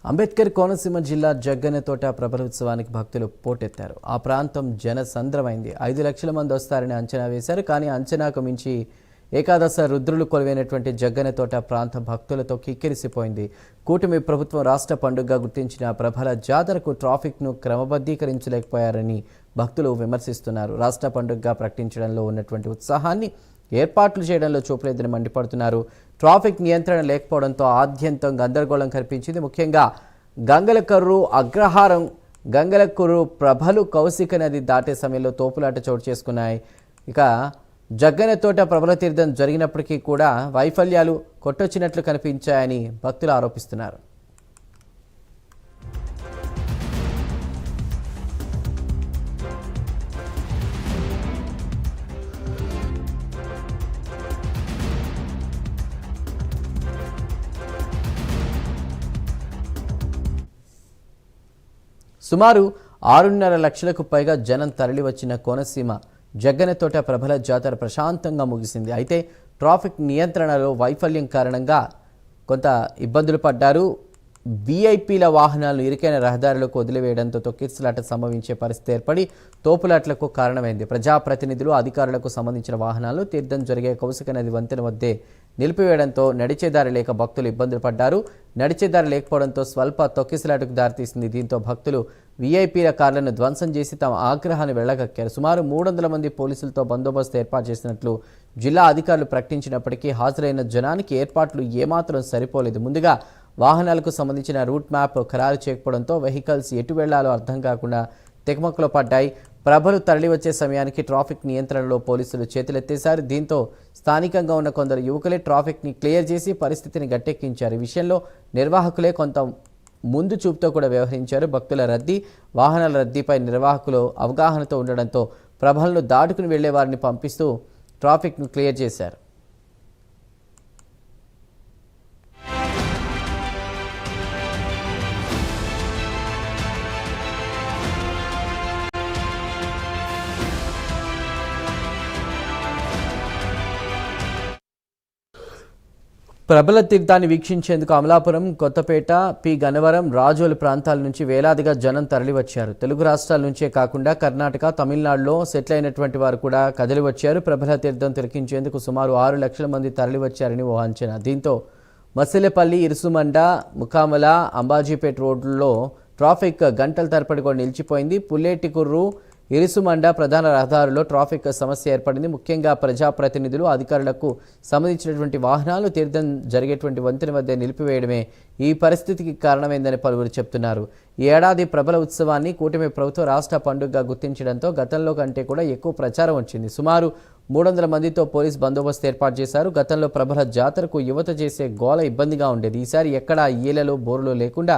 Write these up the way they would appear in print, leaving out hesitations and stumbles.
అంబేద్కర్ కోనసీమ జిల్లా జగ్గన్నతోట ప్రభలోత్సవానికి భక్తులు పోటెత్తారు. ఆ ప్రాంతం జనసంద్రమైంది. 5 లక్షల మంది వస్తారని అంచనా వేశారు. కానీ అంచనాకు మించి ఏకాదశ రుద్రులు కొలువైనటువంటి జగ్గన్నతోట ప్రాంత భక్తులతో కిక్కిరిసిపోయింది. కూటమి ప్రభుత్వం రాష్ట్ర పండుగగా గుర్తించిన ప్రభల జాతరకు ట్రాఫిక్ను క్రమబద్ధీకరించలేకపోయారని భక్తులు విమర్శిస్తున్నారు. రాష్ట్ర పండుగగా ప్రకటించడంలో ఉన్నటువంటి ఉత్సాహాన్ని ఏర్పాట్లు చేయడంలో చూపలేదని మండిపడుతున్నారు. ట్రాఫిక్ నియంత్రణ లేకపోవడంతో ఆద్యంతం గందరగోళం కనిపించింది. ముఖ్యంగా గంగలకర్రు అగ్రహారం గంగలకర్రు ప్రభలు కౌశిక నది దాటే సమయంలో తోపులాట చోటు చేసుకున్నాయి. ఇక జగ్గన్నతోట ప్రభల తీర్థం జరిగినప్పటికీ కూడా వైఫల్యాలు కొట్టొచ్చినట్లు కనిపించాయని భక్తులు ఆరోపిస్తున్నారు. సుమారు 6.5 లక్షలకు పైగా జనం తరలివచ్చిన కోనసీమ జగ్గన్నతోట ప్రభల జాతర ప్రశాంతంగా ముగిసింది. అయితే ట్రాఫిక్ నియంత్రణలో వైఫల్యం కారణంగా కొంత ఇబ్బందులు పడ్డారు. వీఐపీల వాహనాలను ఇరుకైన రహదారులకు వదిలివేయడంతో తొక్కిసలాట సంభవించే పరిస్థితి ఏర్పడి తోపులాట్లకు కారణమైంది. ప్రజాప్రతినిధులు అధికారులకు సంబంధించిన వాహనాలను తీర్థం జరిగే కౌశిక నది వంతెన వద్దే నిలిపివేయడంతో నడిచేదారి లేక భక్తులు ఇబ్బందులు పడ్డారు. నడిచేదారి లేకపోవడంతో స్వల్ప తొక్కిసలాటకు దారితీసింది. దీంతో భక్తులు వీఐపీల కార్లను ధ్వంసం చేసి తమ ఆగ్రహాన్ని వెళ్లగక్కారు. సుమారు 300 మంది పోలీసులతో బందోబస్తు ఏర్పాటు చేసినట్లు జిల్లా అధికారులు ప్రకటించినప్పటికీ హాజరైన జనానికి ఏర్పాట్లు ఏమాత్రం సరిపోలేదు. ముందుగా వాహనాలకు సంబంధించిన రూట్ మ్యాప్ ఖరారు చేయకపోవడంతో వెహికల్స్ ఎటు వెళ్లాలో అర్థం కాకుండా తెగమక్కులో పడ్డాయి. ప్రభలు తరలివచ్చే సమయానికి ట్రాఫిక్ నియంత్రణలో పోలీసులు చేతులెత్తేశారు. దీంతో స్థానికంగా ఉన్న కొందరు యువకులే ట్రాఫిక్ని క్లియర్ చేసి పరిస్థితిని గట్టెక్కించారు. ఈ విషయంలో నిర్వాహకులే కొంత ముందు చూపుతో కూడా వ్యవహరించారు. భక్తుల రద్దీ, వాహనాల రద్దీపై నిర్వాహకులు అవగాహనతో ఉండడంతో ప్రభలను దాటుకుని వెళ్లే వారిని పంపిస్తూ ట్రాఫిక్ను క్లియర్ చేశారు. ప్రభల తీర్థాన్ని వీక్షించేందుకు అమలాపురం, కొత్తపేట, పి గన్నవరం, రాజోలు ప్రాంతాల నుంచి వేలాదిగా జనం తరలివచ్చారు. తెలుగు రాష్ట్రాల నుంచే కాకుండా కర్ణాటక, తమిళనాడులో సెటిల్ అయినటువంటి వారు కూడా కదిలి వచ్చారు. ప్రభల తీర్థం తిలకించేందుకు సుమారు 6 లక్షల మంది తరలివచ్చారని ఓ అంచనా. దీంతో మసిలేపల్లి, ఇరుసుమండ, ముకామల, అంబాజీపేట రోడ్లలో ట్రాఫిక్ గంటల తరబడి కూడా నిలిచిపోయింది. పుల్లేటికుర్రు, ఇరుసుమండ ప్రధాన రహదారుల్లో ట్రాఫిక్ సమస్య ఏర్పడింది. ముఖ్యంగా ప్రజాప్రతినిధులు, అధికారులకు సంబంధించినటువంటి వాహనాలు తీర్థం జరిగేటువంటి వంతెన వద్ద నిలిపివేయడమే ఈ పరిస్థితికి కారణమైందని పలువురు చెప్తున్నారు. ఈ ఏడాది ప్రభల ఉత్సవాన్ని కూటమి ప్రభుత్వం రాష్ట్ర పండుగగా గుర్తించడంతో గతంలో కంటే కూడా ఎక్కువ ప్రచారం వచ్చింది. సుమారు 300 మందితో పోలీస్ బందోబస్తు ఏర్పాటు చేశారు. గతంలో ప్రభల జాతరకు యువత చేసే గోల ఇబ్బందిగా ఉండేది. ఈసారి ఎక్కడా ఈలలు, బోరులు లేకుండా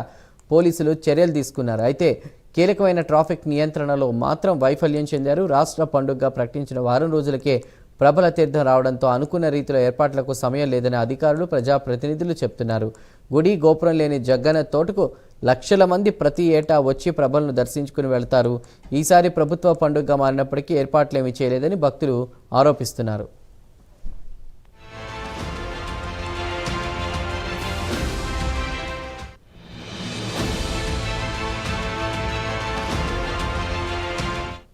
పోలీసులు చర్యలు తీసుకున్నారు. అయితే కీలకమైన ట్రాఫిక్ నియంత్రణలో మాత్రం వైఫల్యం చెందారు. రాష్ట్ర పండుగగా ప్రకటించిన వారం రోజులకే ప్రభల తీర్థం రావడంతో అనుకున్న రీతిలో ఏర్పాట్లకు సమయం లేదని అధికారులు, ప్రజాప్రతినిధులు చెప్తున్నారు. గుడి గోపురం లేని జగ్గన్నతోటకు లక్షల మంది ప్రతి ఏటా వచ్చి ప్రభలను దర్శించుకుని వెళ్తారు. ఈసారి ప్రభుత్వ పండుగగా మారినప్పటికీ ఏర్పాట్లేమీ చేయలేదని భక్తులు ఆరోపిస్తున్నారు.